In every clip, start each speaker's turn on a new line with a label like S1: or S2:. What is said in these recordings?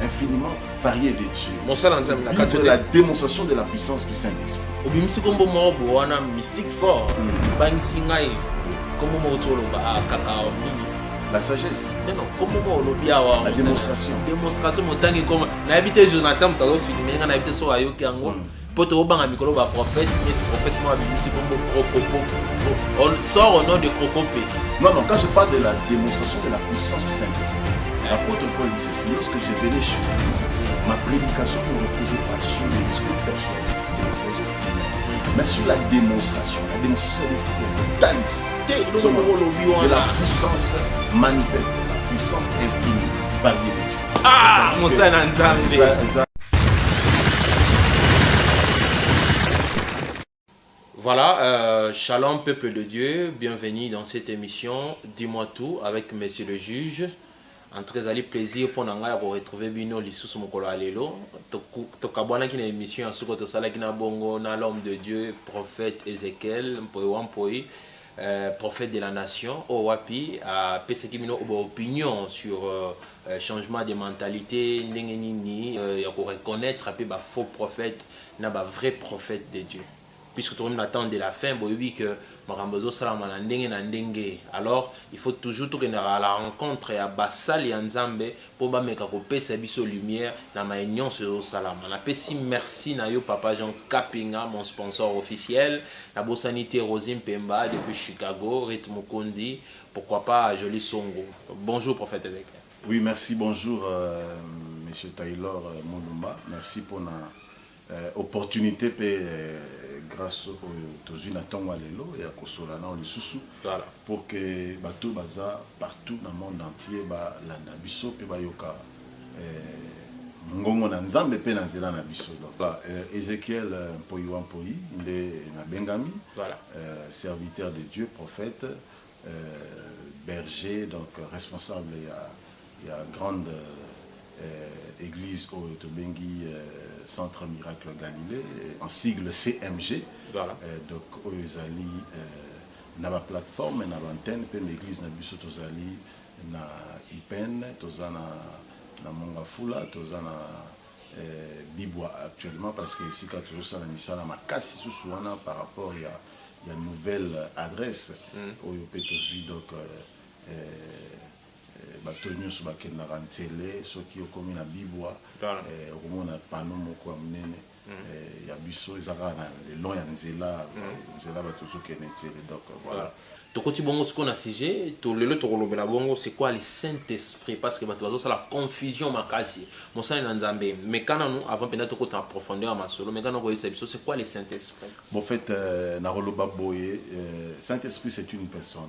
S1: infiniment varié de Dieu.
S2: Vivre
S1: la démonstration de la puissance du Saint-Esprit. La sagesse. La démonstration.
S2: On sort au nom de Crocopé.
S1: Non, quand je parle de la démonstration de la puissance du Saint-Esprit, l'apôtre Paul dit ceci: lorsque je venais chez vous, ma prédication ne reposait pas sur les discours persuasifs de la sagesse humaine, mais sur la démonstration des de la puissance manifeste, la puissance infinie, variée de Dieu.
S2: Ah, mon Saint. Voilà, shalom peuple de Dieu, bienvenue dans cette émission Dis-moi tout avec Monsieur le Juge. En très ali plaisir pour nous retrouver bino lisusu mokolo alelo. Tokabwana kina émission en suko tosala kina bongo na l'homme de Dieu, prophète Ézéchiel, prophète de la nation, Owapi, a pesé bino opinion sur changement de mentalité, ndengenini, ya ko reconnaître un faux prophète, na ba vrai prophète de Dieu. Puisque tout le monde attend de la fin, que alors il faut toujours tourner à la rencontre à Bassal et Nzambe pour que sa lumière dans ma union sur Salam. On appelle si merci na yo papa Jean Kapinga, mon sponsor officiel, la Bossanité Rosine Pemba depuis Chicago, Rythme Kondi, pourquoi pas Joli Songo. Bonjour prophète Ezekiel.
S1: Oui, merci, bonjour monsieur Taylor Moulumba, merci pour la opportunité grâce au Tozuna Tongwalelo et à Kosolana Olisusu pour que bateau baza partout dans le monde entier la nabiso pe bayoka ngongo na nzambe pe na nzela na biso. Ézéchiel Mpoyi, il est na Bengami, serviteur de Dieu, prophète, berger, donc responsable il y a grande église au Tobengi Centre Miracle Galilée, en sigle CMG. Donc, Oyezali, na ba plateforme, na ba antenne, pe l'église na biso tozali na Ipen, tozana na Mongafula, tozana Bibwa actuellement, parce que ici, quand toujours ça, na makasi sous par rapport il y a une nouvelle adresse au Yopetosi, donc batonyo so bakenda rantele soki okomi na bibwa okomona pano moko munene ya biso ezaka na long ya nzela bato sokende tele. Donc voilà,
S2: tokoti bongo ce qu'on a sujet to lelo tokolobela bongo c'est quoi le Saint-Esprit, parce que bato bazo ça la confusion makasi mosala na nzambe. Mais quand nous avant peut-être tokoti en profondeur ma solo, mais quand on voit ça c'est quoi le Saint-Esprit?
S1: Bon, en fait na roloba boye Saint-Esprit c'est une personne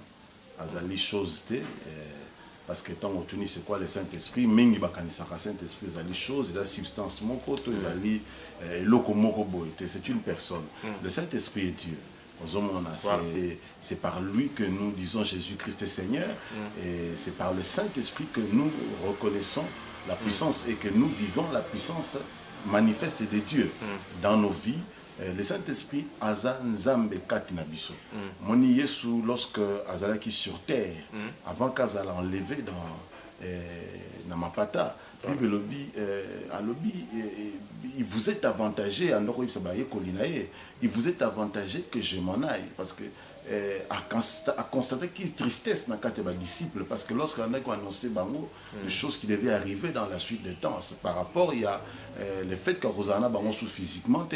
S1: azali chose te parce que tant on c'est quoi le Saint-Esprit, mingi bakanisaka Saint-Esprit azali chose, la substance moko to azali loko moko boye, c'est une personne. Le Saint-Esprit est Dieu. C'est par lui que nous disons Jésus-Christ est Seigneur, et c'est par le Saint-Esprit que nous reconnaissons la puissance et que nous vivons la puissance manifeste de Dieu dans nos vies. Le Saint-Esprit aza nzambe kati na biso. Moni Yesu lorsque azalaki sur terre, avant qu'azala enlevé dans Mapata, il vous est avantagé, il vous est avantagé que je m'en aille, parce que à constater qu'il y a tristesse dans les disciples, parce que lorsqu'on a annoncé les choses qui devaient arriver dans la suite des temps, par rapport il y a le fait que Rosanna sous physiquement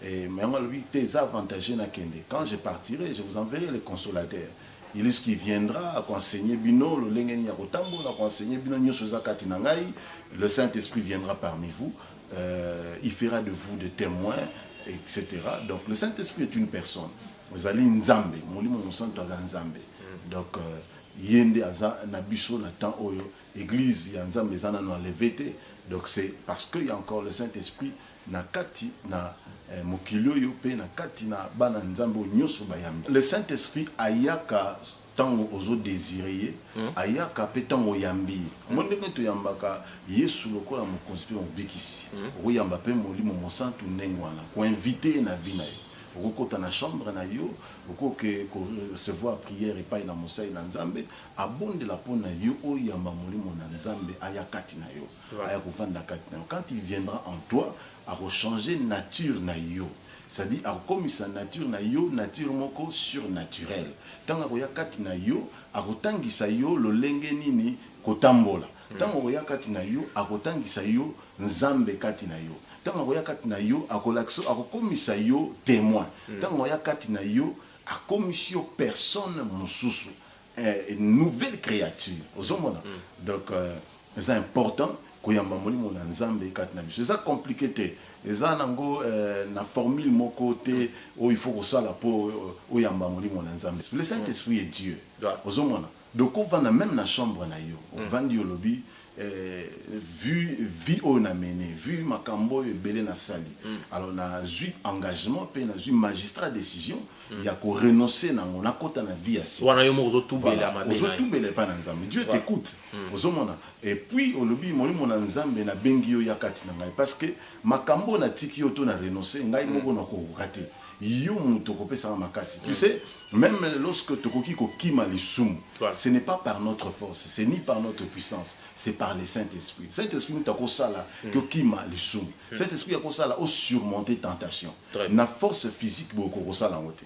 S1: mais lui t'es avantagé na kende. Quand je partirai, je vous enverrai le consolateur. Il est ce qui viendra à enseigner bino le lengeni ya kotambo, à enseigner bino nyoso zakati na ngai. Le Saint-Esprit viendra parmi vous, il fera de vous des témoins, etc. Donc le Saint-Esprit est une personne. Vous allez nzambe, molimo monsanto aza nzambe. Donc yende aza na biso na temps oyo église ya nzambe zana na levete. Donc c'est parce qu'il y a encore le Saint-Esprit na kati na mokilio yo pe na kati na bana nzambe nyoso bayambi. Le Saint-Esprit ayaka tango ozo désiré ayaka pe tango yambi. Mondenge to yambaka Yesu lokola mokonzi pe mobikisi. Oyamba pe molimo monsanto ndenge wana ko inviter na vie na ye. okokota na chambre na yo okoke recevoir prière epai na mosai na nzambe abondela mpona yo oyamba molimo na nzambe aya kati na yo aya kovanda kati na yo. Quand il viendra en toi akochanger nature na yo, c'est-à-dire akokomisa nature na yo nature moko surnaturelle. Tanga koya kati na yo akotangisa yo lolenge nini kotambola. Tanga koya kati na yo akotangisa yo nzambe kati na yo. Tanga koya kati na yo akokomisa yo témoin. Tanga koya kati na yo akomisi yo personne mususu, une nouvelle créature. Donc c'est important koyamba molimo na nzambe kati na biso. C'est ça compliqué te. Eza nango na formule moko te o il faut que ça la po oyamba molimo na nzambe. Le Saint-Esprit est Dieu. Ozomona. Donc on va même na chambre na yo. On va ndi lobby vu on a mené, vu makambo belé na sali. Alors na eu engagement pe na eu magistrat décision, il y a ko renoncer na on a kota na vie assez.
S2: Wana yo mo tout belé ma
S1: bena. Tout belé pas na nzambe. Dieu t'écoute. Ozomona. Et puis au lobby molimo na nzambe na bengi yo yakati na ngai parce que makambo na tiki yo to na renoncer ngai moko na ko rater. Yo muto kopesa makasi. Tu sais, même lorsque tokoki ko kima lisumu, ce n'est pas par notre force, c'est ni par notre puissance, c'est par le Saint-Esprit. Saint-Esprit nous tako sala ko kima lisumu. Saint-Esprit ko sala au surmonter tentation. Na force physique boko ko sala ngote.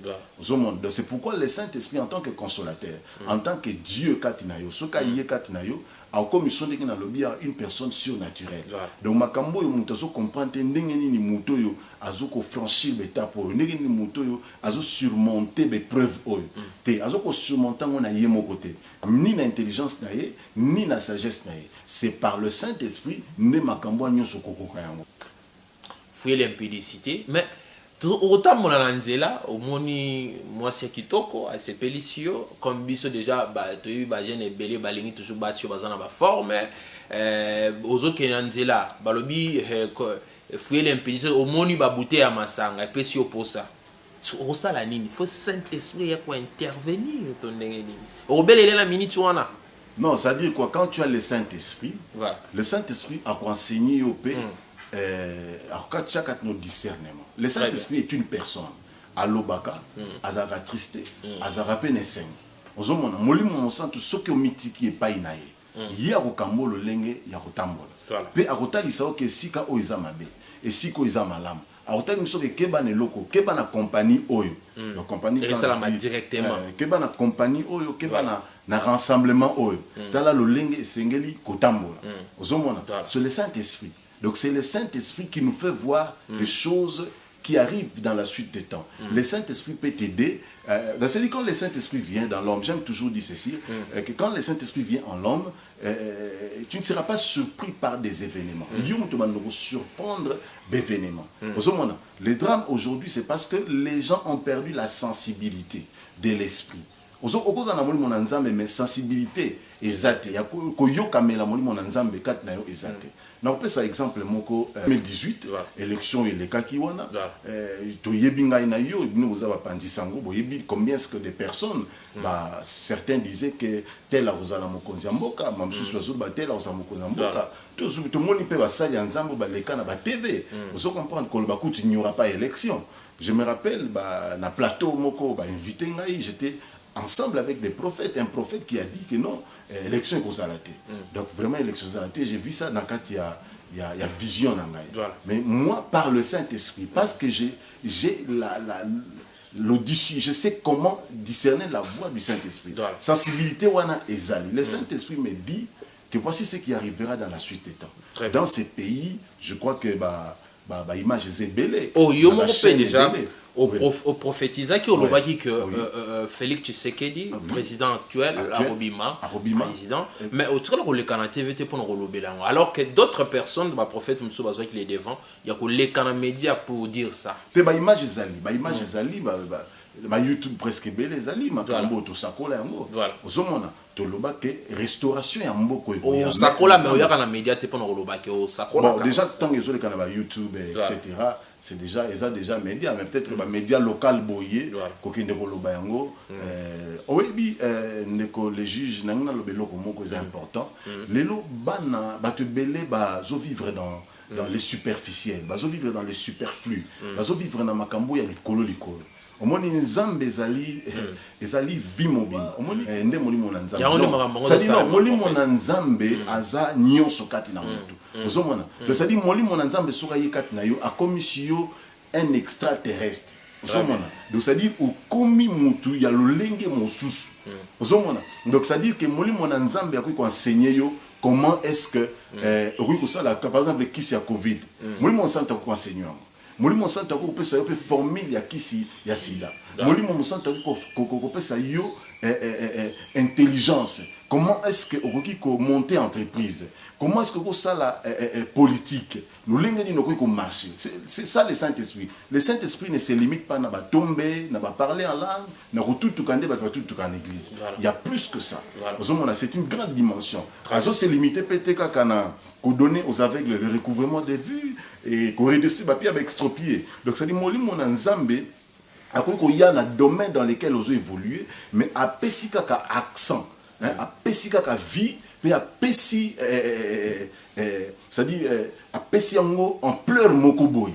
S1: C'est pourquoi le Saint-Esprit en tant que consolateur, en tant que Dieu katinayo, soka yé katinayo, a comme sonné na lobby une personne surnaturelle. Donc makambo yo muto so comprendre ndenge nini muto yo azoko franchir l'étape ndenge nini muto yo azo surmonter des preuves oyo. Te azoko surmonter ngona yemo côté. Ni na intelligence na ye, ni na sagesse na ye. C'est par le Saint-Esprit ne makambo nyoso kokoka yango.
S2: Fouiller l'impudicité, mais autant mon anzela au moni moi c'est kitoko à ces pélicio comme biso déjà bah tu eu bah jeune belé balingi toujours bas sur bazana ba forme aux autres anzela balobi fouiller l'impudicité au moni ba bouteille à masanga et puis si pour ça au ça la nini faut Saint-Esprit ya quoi intervenir ton nini au belé la minute wana.
S1: Non, ça veut dire quoi quand tu as le Saint-Esprit, voilà. Le Saint-Esprit a enseigné au pays alors quand tu as notre discernement, le Saint-Esprit est une personne. Alobaka, azara triste, azara peneseng. Ozomona molimo monsantu soki omitiki epai na ye. Ye akokambo lolenge ya kotambola. Pe akotali sao ke sika o eza mabe, et siko eza malamu. Akotali miso ke keba ne loko, keba na compagnie oyo. La compagnie
S2: directement.
S1: Keba na compagnie oyo, keba na rassemblement oyo. Tala lolenge sengeli kotambola. Ozomona, c'est le Saint-Esprit. Donc c'est le Saint-Esprit qui nous fait voir les choses qui arrivent dans la suite des temps. Le Saint-Esprit peut t'aider. Quand le Saint-Esprit vient dans l'homme, j'aime toujours dire ceci, que quand le Saint-Esprit vient en l'homme, tu ne seras pas surpris par des événements. Il va surprendre d'événements. Le drame aujourd'hui, c'est parce que les gens ont perdu la sensibilité de l'esprit. Mais sensibilité exacte. Na opesa exemple moko 2018 élection eleka kiwana to yebinga na yo bino uzaba pandisango boyebi combien est-ce que de personnes bah certains disaient que tel azala mokonzi mboka mamsusu bazo ba tel azala mokonzi mboka to moni pe basali ya nzambo ba leka na ba TV vous comprendre que ba kuti il n'y aura pas élection. Je me rappelle bah na plateau moko ba invité ngai j'étais ensemble avec des prophètes, un prophète qui a dit que non, l'élection est consalatée. Donc vraiment, l'élection est consalatée, j'ai vu ça dans le cadre, il y a vision dans voilà. Mais moi, par le Saint-Esprit, parce que j'ai l'audition, je sais comment discerner la voix du Saint-Esprit. Voilà. Sensibilité, wana ezali. Le Saint-Esprit me dit que voici ce qui arrivera dans la suite des temps. Dans ces pays, je crois que image est belée.
S2: Oh, il y a déjà. Au prophétisa qui a dit que Félix Tshisekedi, président actuel, Arobima, président, mais au travers de la TVT pour nous alors que d'autres personnes, le prophète Moussa qui est devant, il y a les médias pour dire ça.
S1: C'est une image zali, YouTube presque belé zali, makambo to sakola yango. Ozomona to lobake restauration ya mboko
S2: eko. O sakola mais oya kana média te pour nous lobake o sakola.
S1: Bon déjà tant que les kana YouTube etc. C'est déjà déjà média mais peut-être que média local boyé kokende ko loba yango oyebi ndeko les juges nangina lobelo ko moko est important. Lelo bana ba te belé ba zo vivre dans les superficiels, bazo vivre dans les superflus, bazo vivre dans makambo ya likolo likolo. Omoni nzambe ezali vie mobile. Omoni nde molimo na nzambe. C'est non, molimo na nzambe aza nyonso kati na mutu. Ozomona. Donc ça dit molimo na nzambe soka ye kati na yo akomisi yo un extraterrestre. Ozomona. Donc ça dit okomi mutu ya lolenge mosusu. Ozomona. Donc ça dit que molimo na nzambe akoki ko enseigner yo comment est-ce que oui ça là par exemple kisi ya Covid. Molimo santo ko enseigner. Molimo santo ko pesa yo pe formule ya kisi ya sida. Molimo santo ko pesa yo intelligence. Comment est-ce que on monter entreprise? Comment est-ce que ça la politique? Nous l'ingénieur nous qu'on marche. C'est ça le Saint-Esprit. Le Saint-Esprit ne se limite pas à tomber, à parler en langue, à tout en église. Il y a plus que ça. C'est une grande dimension. Alors c'est limité peut-être qu'à donner aux aveugles le recouvrement des vues et qu'on réduise papier avec extropié. Donc ça dit molimo na nzambe. Il y a un domaine dans lequel on a évolué, mais à Pessika ka accent, à Pessika ka vie, mais à Pessi, c'est-à-dire à Pessi en pleurs mokoboy.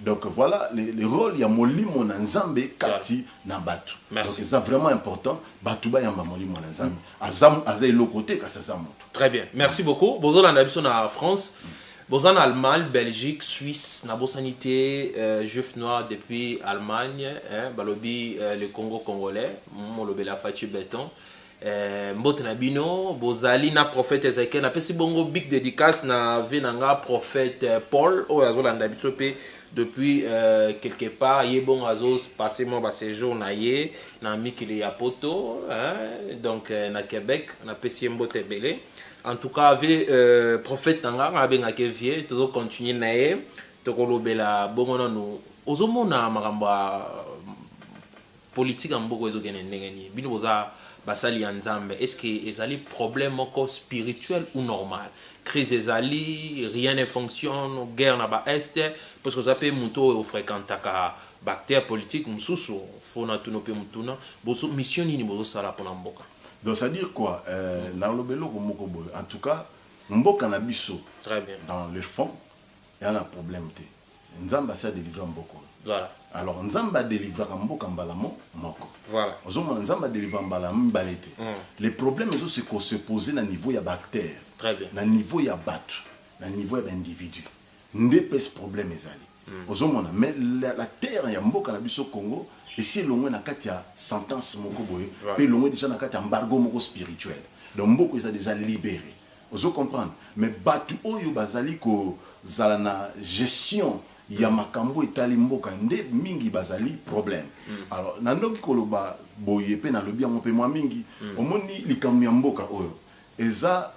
S1: Donc voilà, le rôle, il y a molimo na nzambe kati na batu. Donc c'est vraiment important. Batu ba yamba molimo na nzambe. Azam azay lo côté ka ça moto.
S2: Très bien, merci beaucoup. Bozo la nabison en France. En Allemagne, Belgique, Suisse, Nabo Sanité, Juif Noir depuis Allemagne, Balobi, le Congo congolais, Molobe la Fachi Béton, Mbote Nabino, Bozali na prophète Ezekiel, na pesi bongo big dédicace na venanga prophète Paul, au Azola Ndabisope depuis quelque part, yé bon Azos passé mon séjour na yé, na Mikili Yapoto, donc na Québec, na pesi Mbote Belé. En tout cas, avec prophète Tanga, avec un kevier, tout continuer naé, tout kolobela bongono nous. Ozomona maramba politique en beaucoup ezogene ndengeni. Bino boza basali nzambe. Est-ce que ezali problème encore spirituel ou normal? Crise ezali, rien ne fonctionne, guerre na ba est, parce que ça peut muto au fréquentaka bactère politique mususu, fona tuno pe mutuna, boso mission ni bozo sala pona mboka.
S1: Donc ça veut dire quoi? En tout cas, Mboka na biso.
S2: Très bien.
S1: Dans le fond, il y a un problème. Nzamba a délivré Mboko.
S2: Voilà.
S1: Alors Nzamba a délivré Mboka Mbalamo Moko.
S2: Voilà.
S1: Nzamba a délivré Mbalamo Mbalete. Les problèmes, c'est qu'on se posait à niveau de bactères.
S2: Très bien.
S1: À niveau de batu. À niveau de individu. N'est pas ce problème. Mais la terre, il y a Mboka na biso Congo. Et si l'on a une sentence puis l'on a déjà un embargo spirituel. Donc beaucoup ils sont déjà libérés. Vous comprenez? Mais batu oyo bazali ko zalana gestion ya makambo etali mboka nde mingi bazali problème. Alors nandoki koloba boye pe na lobi yango pe mwa mingi omoni likambo ya mboka oyo eza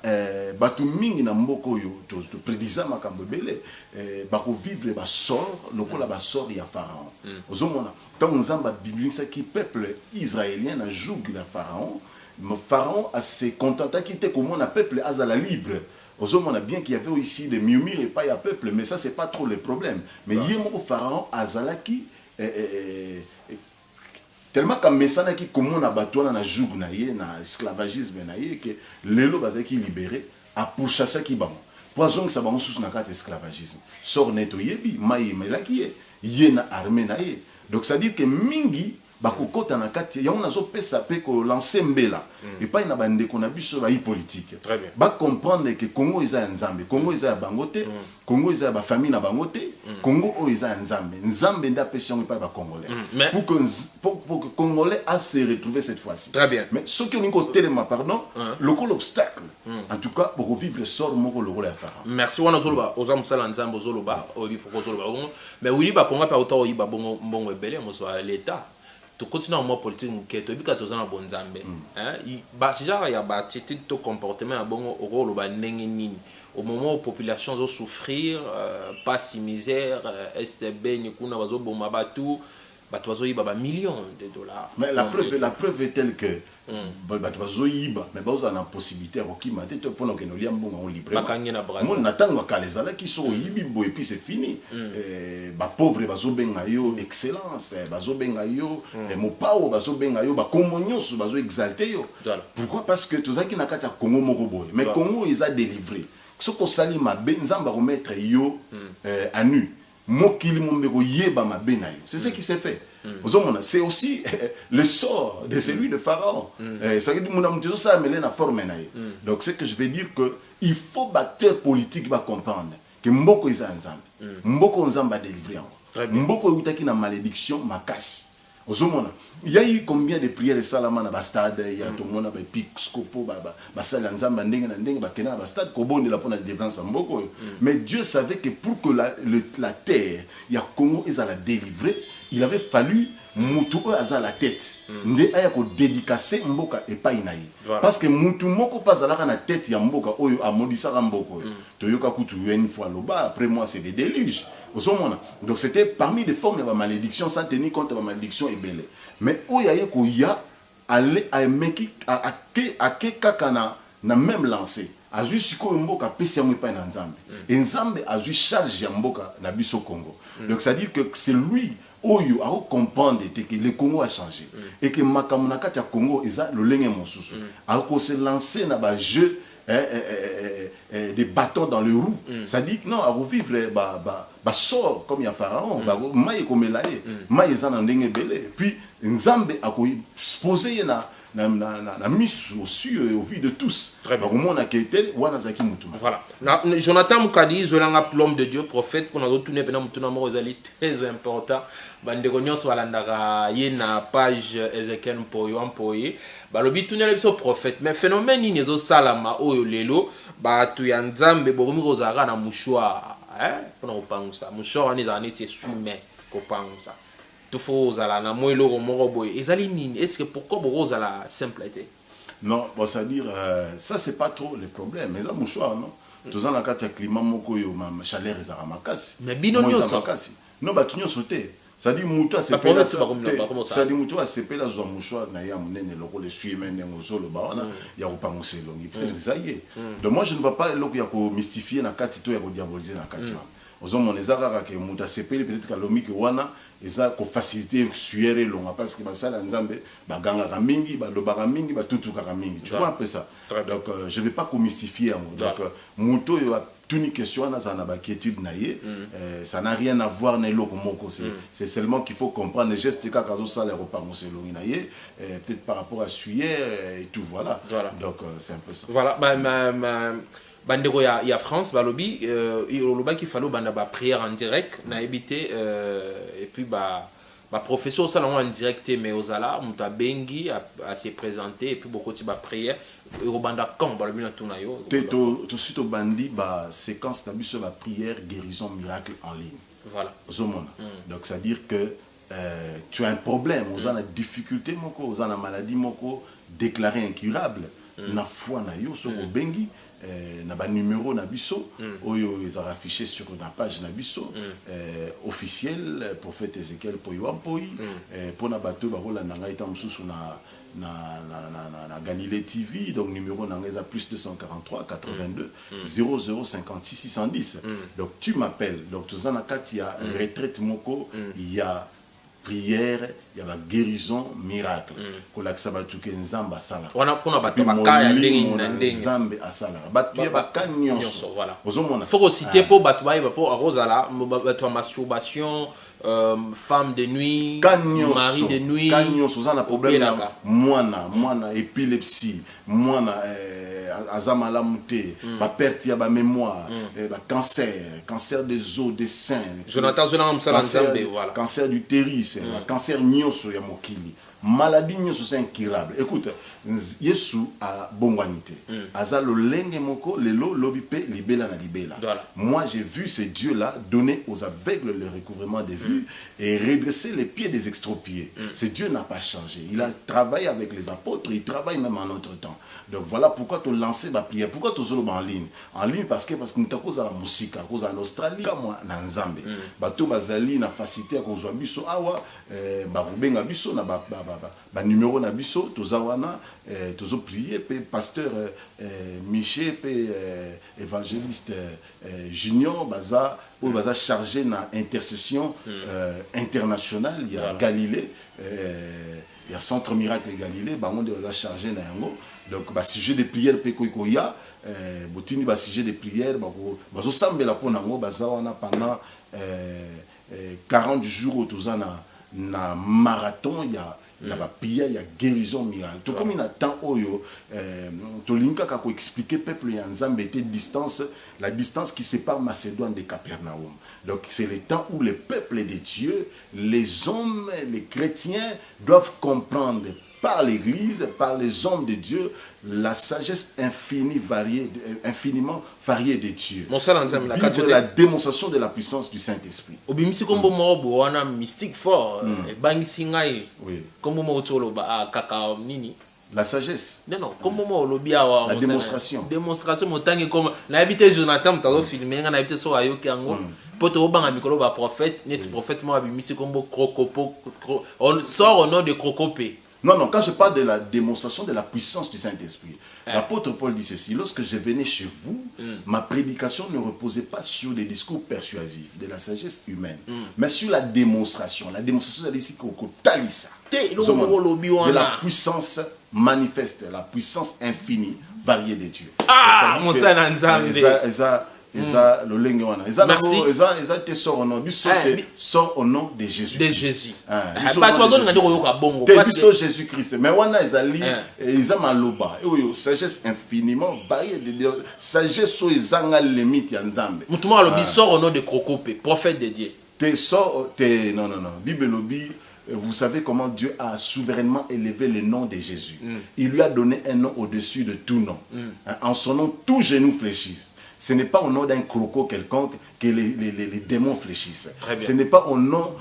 S1: batu mingi na mboka oyo to prédisa makambo belé bako vivre ba sort lokola ba sort ya pharaon. Ozomona tant nzamba biblique ça qui peuple israélien na joug la pharaon, le pharaon a se contenta quitter comme on a peuple azala libre. Ozomona bien qu'il y avait aussi des murmures et pas ya peuple, mais ça c'est pas trop le problème. Mais yemo pharaon azala qui tellement comme mesana qui comme on a battu na joug na yé na esclavagisme na yé que lelo bazaki libéré a pourchasser qui ba poison ça ba sous na carte esclavagisme sort neto yebi mai melaki yé na armée na yé. Donc ça veut dire que mingi bakokota na kati ya on azo pesa pe ko lancer mbela et pas na bande ko na biso ba politique.
S2: Très bien.
S1: Ba comprendre que Congo isa nzambe, Congo isa bangote, Congo isa ba famille na bangote, Congo o isa nzambe. Nzambe nda pesa on pas ba congolais. Pour que congolais a se retrouver cette fois-ci.
S2: Très bien.
S1: Mais ce qui nous téléma pardon, le obstacle. En tout cas pour vivre le sort moko le rôle à faire.
S2: Merci wana zoloba oza musala nzambe zoloba obi pour zoloba mais oui ba konga pa auto oyiba bongo mbongo ebele mo so l'état. Tu continues en mode politique, tu es bien que tu as bon Zambé. Il y a un comportement au moment où la population va souffrir, pas si misère, STB, nous avons millions de dollars.
S1: Mais la preuve est telle que mais vous avez la possibilité de pour que nous lions libre. On attend que les gens qui sont et puis c'est fini. Pauvres bazo bengayo excellence, bazo bengayo mo pao bazo bengayo ba communion bazo exalter yo. Pourquoi? Parce que tout ça qui n'a qu'à Congo moko boy. Mais Congo ils a délivré. ce que sali mabe nzamba remettre yo à nu mokili mombeko yeba mabe na yo c'est ce qui s'est fait. C'est aussi le sort de celui de Pharaon. Ça veut dire que ça a forme. Donc c'est que je vais dire que il faut batteur politique va comprendre que mboko is nzambe. Mboko nzamba délivrer. Mboko utaki na malédiction makasi. Il y a eu combien de prières de Salama na bastade, il y a tout le monde avec Pixcopo, basala nzamba ndenge na ndenge bakena na bastade kobonde la pour la délivrance mboko. Mais Dieu savait que pour que la terre, il y a Congo ils la délivrer, il avait fallu mutu aza la tête. Nde aya ko dédicacer mboka epai na ye. Parce que mutu moko pas ala na tête ya mboka oyo amodisa mboko. Toyoka kutu une fois loba après moi c'est des déluges. Donc c'était parmi les formes de la malédiction sans tenir compte de la malédiction et belle. Mais oyaye ko ya aller à meki à kakana na même lancé. A juste ko mboka pesi ya mwepa na nzambe. Et nzambe a juste charge ya mboka na biso Congo. Donc ça veut dire que c'est lui oyo a comprendre que le Congo a changé et que makamuna kati ya Congo eza lolenge mosusu. A ko se lancer na ba jeu des bâtons dans le roue. Ça dit que non, à revivre sort comme il y a Pharaon, maïe comme il a maïe zan ndenge belé. Puis Nzambe a posé na mise au vu de tous.
S2: Très bien.
S1: Voilà.
S2: Jonathan Moukadi, Zolanga Plomb de Dieu, prophète, qu'on a retourné pendant Moutuna Morozali, très important. Bandegonios Walandara, Yena, page Ezekiel Mpoyo, Mpoye. Balobi tunele biso prophète. Mais phénomène ni nezo salama oyo lelo, ba tu ya Nzambe borumi rozara na mouchoir. Pour nous parler ça. Mouchoir ni zani c'est fumé, copain ça. Tout faut zala na moelo romoro boy. Ezali nini? Est-ce que pourquoi borozala simpleté?
S1: Non, bon ça dire ça c'est pas trop le problème. Mais ça mouchoir non. Tous en akati climat moko yo ma chaleur ezara makasi.
S2: Mais bino nyoso.
S1: Non ba tunyo sauter. Ça dit moutou a sepela ça dit moutou a sepela zo mouchoir na ya munene loko le suime ndengo zolo ba wana ya kopangose longi peut-être ça y est. Donc moi je ne vois pas loko ya ko mystifier na kati to ya ko diaboliser na kati wana. Ozomo nezaka ke moutou a sepela peut-être ka lomi ke wana eza ko faciliter suere longa parce que basala nzambe baganga ka mingi ba lobaka mingi ba tutuka ka mingi. Tu vois un peu ça. Donc je vais pas ko mystifier donc moutou yo toute une question dans la quiétude naïe ça n'a rien à voir avec l'autre moko c'est seulement qu'il faut comprendre les gestes que kazo ça les repas monselongi naïe peut-être par rapport à suyer et tout voilà donc c'est un peu ça
S2: voilà bandeko ya France balobi loba qu'il fallait banda ba prière en direct na habité et puis professeur ça en direct mais ozala muta bengi à se présenter et puis beaucoup de prière et banda quand balobi na tuna yo
S1: tout suite au bandi séquence na biso ba prière guérison miracle en ligne
S2: voilà
S1: donc c'est à dire que tu as un problème aux une difficulté moko aux une maladie moko déclarée incurable na foi na yo so bengi na ba numéro na biso oyo ils ont affiché sur la page na biso officiel prophète Ezekiel Poyo Ampoi pour na bato ba rola na ngai ta mususu na Galilée TV donc numéro na ngai plus 243 82 00 56 610 donc tu m'appelles donc tu en kati ya retraite moko il y a prière il y a la guérison miracle ko la sabatu ke nzamba sala
S2: wana kuna bato bakaya ndenge na ndenge
S1: nzambe asala bato ya bakanyonso
S2: voilà
S1: ozomona
S2: faut citer pour bato ba pour arozala bato masturbation femme de nuit mari de nuit
S1: kanyonso za na problème mwana épilepsie mwana azamala muté ba perte ya ba mémoire ba cancer des os des seins
S2: Jonathan Zolanga msala nzambe voilà
S1: cancer du utérus cancer nyonso ya mokili maladie nyonso c'est incurable écoute Yesu a bongwanité aza lolenge moko lelo lobipe libela na libela moi j'ai vu ces dieux là donner aux aveugles le recouvrement des vues et redresser les pieds des extropiés ce Dieu n'a pas changé il a travaillé avec les apôtres il travaille même en notre temps donc voilà pourquoi tu lancer ma prière pourquoi tu zolo en ligne parce que nous t'accuse à la musique à cause en Australie comme na nzambe bato bazali na facilité à kozwa biso awa ba rubenga biso na ba numéro na biso toza wana tozo prier pe pasteur Michel pe évangéliste Junior baza ou baza chargé na intercession internationale, il y a Galilée, il y a Centre Miracle Galilée, bango de baza chargé na yango. Donc ba sujet de prière pe koya botini ba sujet de prière bazo sambela pona ngo baza wana pendant 40 jours toza na marathon, il y a prière, il y a guérison miracle. Tout comme il y a temps oyo tolinka kako expliquer peuple ya Nzambe était distance, la distance qui sépare Macédoine de Capernaum. Donc c'est le temps où le peuple de Dieu, les hommes, les chrétiens doivent comprendre par l'Église, par les hommes de Dieu, la sagesse infiniment variée de Dieu. Vivre la démonstration de la puissance du Saint-Esprit.
S2: Obimisi kombo mo wana mystique fort bangi singai.
S1: Oui.
S2: Kombo mo tolo ba kaka nini?
S1: La sagesse.
S2: Non, kombo mo lobi awa.
S1: La démonstration.
S2: Démonstration motangi comme na habité Jonathan tazo filmer nga na habité so ayoki yango. Poto obanga mikolo ba prophète, net prophète mo abimisi kombo krokopo. On sort au nom de Krokopé.
S1: Non, quand je parle de la démonstration de la puissance du Saint-Esprit, l'apôtre Paul dit ceci: lorsque je venais chez vous, ma prédication ne reposait pas sur des discours persuasifs, de la sagesse humaine, mais sur la démonstration. La démonstration, c'est ici qu'on talisa. De la puissance manifeste, la puissance infinie, variée de Dieu.
S2: Ah, mon
S1: Merci. Ils sort au nom de Jésus.
S2: De Jésus.
S1: Jésus-Christ. Mais wana ils ont maloba. Sagesse infiniment variée de Dieu. Sagesse so izanga limite ya Nzambe.
S2: Mutuma lobi sort au nom de Krokopé, prophète de Dieu.
S1: Non. Bible lobi. Vous savez comment Dieu a souverainement élevé le nom de Jésus. Il lui a donné un nom au-dessus de tout nom. En son nom, tout genou fléchisse. Ce n'est pas au nom d'un croco quelconque que les démons fléchissent. Ce n'est pas au nom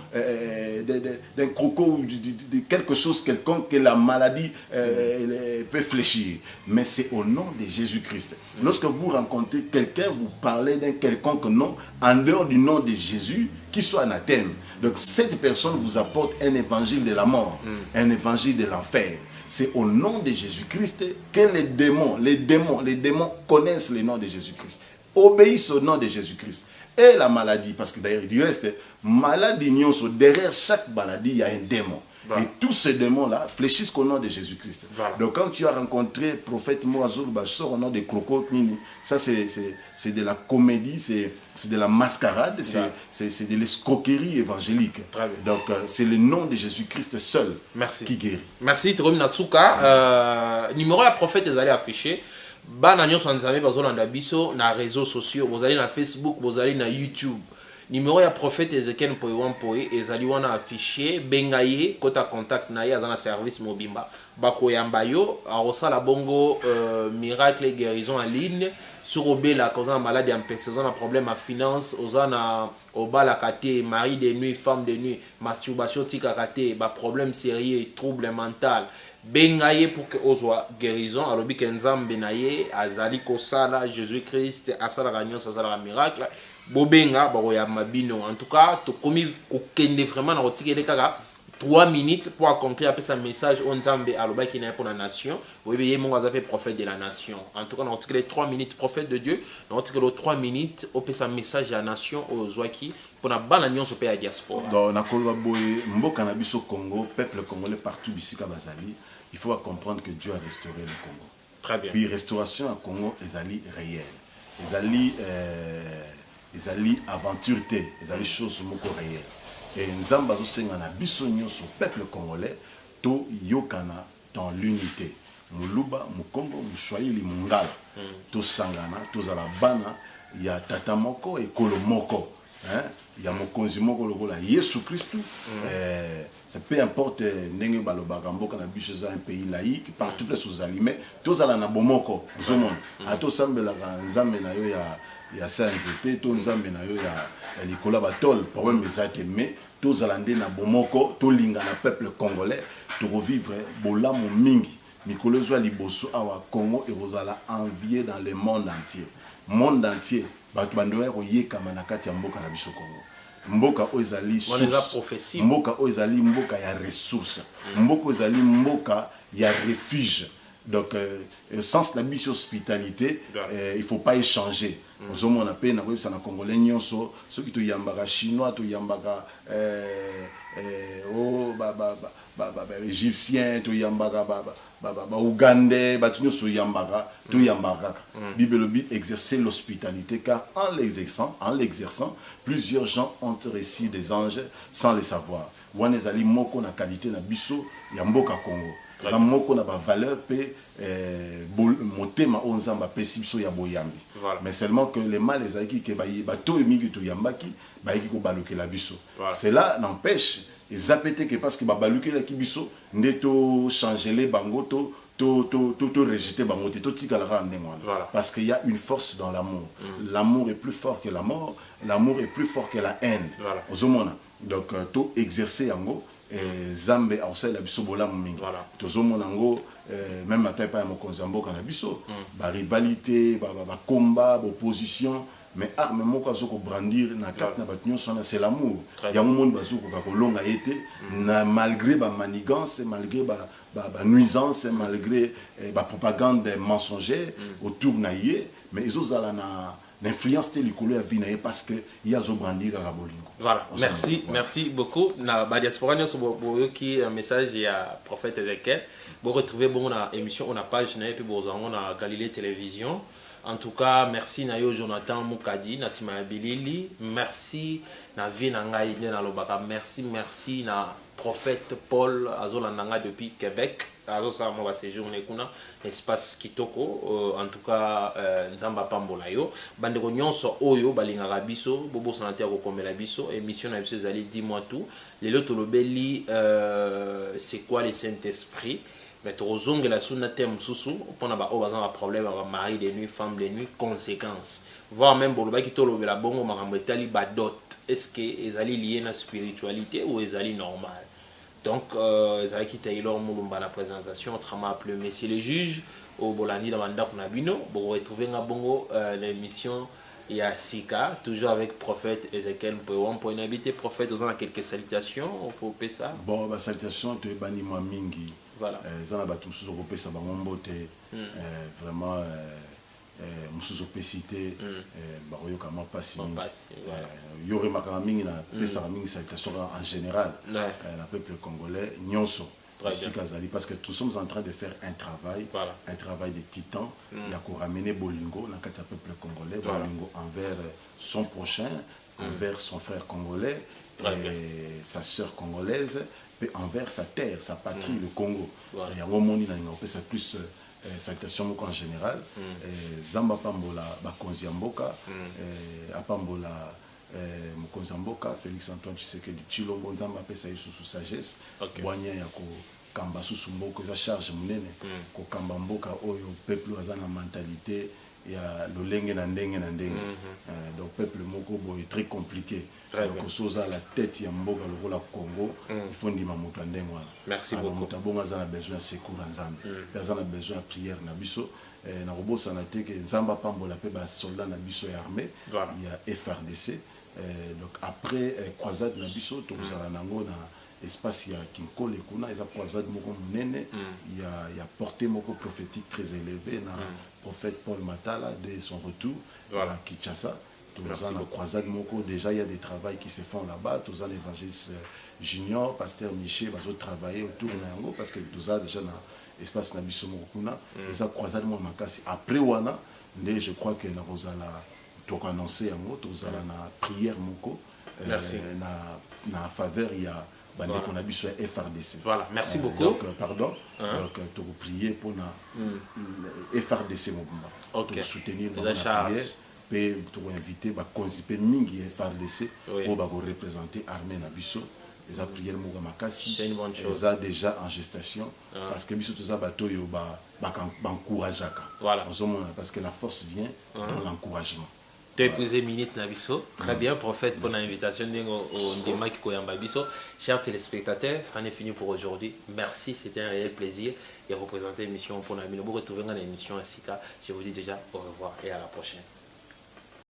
S1: d'un croco ou de quelque chose quelconque que la maladie peut fléchir. Mais c'est au nom de Jésus-Christ. Lorsque vous rencontrez quelqu'un, vous parlez d'un quelconque nom, en dehors du nom de Jésus, qui soit anathème. Donc cette personne vous apporte un évangile de la mort, un évangile de l'enfer. C'est au nom de Jésus-Christ que les démons connaissent le nom de Jésus-Christ, obéissent au nom de Jésus-Christ. Et la maladie, parce que d'ailleurs, du reste, maladie, derrière chaque maladie, il y a un démon. Voilà. Et tous ces démons-là fléchissent au nom de Jésus-Christ. Voilà. Donc quand tu as rencontré le prophète Moazou Bachor au nom de Kroko, ça c'est de la comédie, c'est de la mascarade, c'est de l'escroquerie évangélique. Donc c'est le nom de Jésus-Christ seul qui guérit.
S2: Merci, Torom Nasuka. Numéro à prophète, ils allaient afficher. Bana nyonso nzambe bazolanda biso na réseaux sociaux, vous allez na Facebook, vous allez na YouTube. Numéro ya prophète Ezekiel Mpoye ezali wana affiché bengaye kota contact na ye azana service mobimba bakoyamba yo arosala bongo miracle et guérison en ligne sur obela causant maladie en personne, problème à finance, ozana obala kate mari de nuit, femme de nuit, masturbation tika kate, ba problème sérieux, trouble mental. Bengaye pour que ozwa guérison alobi kenzambe na ye azali kosala Jésus-Christ asala gagnon asala miracle. Bobenga baroya mabino. En tout cas, tu commis kokende vraiment na rotikele kaka 3 minutes pour accomplir un message on Nzambe aloba qui n'est pour la nation. Oui, bien mon gars prophète de la nation. En tout cas, on a 3 minutes prophète de Dieu. On a 3 minutes au un message à la nation aux Zouaki pour la bonne alliance au pays à diaspora.
S1: Dans la Kolwaboy, Mboka na biso Congo, peuple congolais partout ici Kabazali, il faut comprendre que Dieu a restauré le Congo.
S2: Très bien.
S1: Puis restauration à Congo, ils allaient réel. Ils allaient aventure, ils allaient choses moko réelles. Et Nzamba zo senga na biso nyonso peuple congolais to yokana dans l'unité. Muluba, Mukongo, Mshwaili, Mungala. To sangana, to zalabana, ya tata moko et kolo moko. Il y a mokonzi moko lokola Yesu Christu. Ça peu importe ndenge balobaka mboka na biso za un pays laïque, partout les sous alimés, to zala na bomoko, zomon. Ato sambela nzambe na yo ya sanzete, to nzambe na yo ya likola batol, problème ezate mais to zalande na bomoko, to linga na peuple congolais, to revivre bolamu mingi. Mikolo zwa liboso awa Congo et rozala envié dans le monde entier. Monde entier. Batu bandoya ko yeka manakati ya mboka na biso Congo. mboka ozali
S2: source,
S1: mboka ozali mboka ya ressource, mboka ozali mboka ya refuge. Donc sens la mission hospitalité, il faut pas échanger. On a peine na ça na congolais nyonso, ceux qui to yambaka chinois to yambaka égyptien to yambaka ougandais ba tu nyonso yambaka to yambaka. Bible le but exercer l'hospitalité car en l'exerçant plusieurs gens ont reçu des anges sans le savoir. Wana ezali moko na qualité na biso ya mboka Congo. Ça moko na ba valeur pe motema onzamba pe sibso ya boyambi. Mais seulement que les mal les aiki ke ba to mingi to yambaki ba yiki ko baluke la biso. Cela n'empêche ezapete que parce que ba baluke la kibiso ndeto changer les bango to rejeter bango to tika la ndengwana. Parce qu'il y a une force dans l'amour. L'amour est plus fort que la mort, l'amour est plus fort que la haine. Ozomona. Donc to exercer yango Zambe a aussi la biso bola mingi. Tozomona ngo même matin pas mo konzambo kana biso ba rivalité ba combat ba opposition mais arme moko azoko brandir na carte na batnyo sona c'est l'amour. Ya monde bazoko ka kolonga été na malgré ba manigance malgré ba nuisance malgré ba propagande mensongère autour na yé mais ezozala na l'influence de l'école à vie parce que il y a zo brandir à bolingo.
S2: Voilà, merci beaucoup. Na ba diaspora nous sommes qui un message à prophète Ezekiel. Vous retrouvez bon na émission on a page na et puis on a Galilée télévision. En tout cas, merci na yo Jonathan Mukadi na Sima Bilili. Merci na vie na ngai na lobaka. Merci na prophète Paul Azolandanga depuis Québec. Alors ça moi séjourner kuna espace kitoko en tout cas nzamba pambola yo bandeko nyonso oyo balingaka biso bobo sanate ko komela biso émission na biso zali dis-moi tout lelo tolobeli c'est quoi le Saint-Esprit mais tozonge la suna thème susu pona ba obaza problème avec mari de nuit femme de nuit conséquences voire même boloba ki tolobela bongo makambo etali ba dot est-ce que ezali lié na spiritualité ou ezali normal. Donc, Zaki qui Taylor Moulumba la présentation, autrement appelé Messieurs les juges, au Bolani dans Manda Kunabino, pour retrouver Ngabongo l'émission il y a Sika, toujours avec prophète Ezekiel Mpouon, pour une habiter prophète, vous en quelques salutations, il faut payer ça.
S1: Bon, bah, salutations, tu es banni moi mingi.
S2: Voilà.
S1: Zana batum sous au ça, bah, mon beauté, vraiment. Musuzo pesité baroyo kama pasi yore makami na pesa mingi salutation en général la peuple congolais nyonso Kazali parce que nous sommes en train de faire un travail de titan il y a qu'on ramener bolingo na kata peuple congolais bolingo envers son prochain envers son frère congolais et sa sœur congolaise et envers sa terre sa patrie le Congo il y a un moment na ngopesa plus salutation en général Zamba Pambola Bakonzi Mboka Apambola Mokonzi Mboka Félix Antoine Tshisekedi Tshilombo Nzamba pesa sous sagesse boanya ya ko kamba sous mboko za charge munene ko kamba mboka oyo peuple azana mentalité ya lolenge na ndenge donc peuple moko boy très compliqué donc soza la tête ya mboka lokola Congo il faut ndima moto ndenge wana
S2: merci beaucoup
S1: mutabonga azana besoin secours nzambe azana besoin prière na biso na robosa na te que nzamba pambola pe ba soldat na biso ya armée il y a FRDC donc après croisade na biso to zala nango na espace ya Kinkole kuna eza croisade moko munene il y a portée moko prophétique très élevée na prophète Paul Matala dès son retour à Kinshasa. Dans la croisade moko déjà il y a des travaux qui se font là-bas. Tous les évangélistes junior, pasteur Miché, va travailler autour de Nango parce que tous a déjà dans espace nabiso moko kuna. Et ça croisade moko makasi. Après wana, je crois que na rozala donc annoncé yango tous na prière moko na faveur il y a qu'on a vu sur FRDC.
S2: Voilà, merci beaucoup.
S1: Donc, pardon, donc tu as prié pour la FRDC mouvement.
S2: Ok.
S1: Pour soutenir la prière, et pour inviter à consiper mingi FRDC pour représenter l'armée Nabiso. Les a prié le Makassi.
S2: C'est une bonne chose.
S1: Ils ont déjà en gestation parce que Biso tout ça bateau yo encourage. Voilà. Parce que la force vient dans l'encouragement.
S2: Tu as épousé Minute Nabiso. Très bien, prophète, pour l'invitation au Ndema Kikoyamba Biso. Chers téléspectateurs, ça en est fini pour aujourd'hui. Merci, c'était un réel plaisir de représenter l'émission pour Namino. Vous retrouvez dans l'émission à Sika. Je vous dis déjà au revoir et à la prochaine.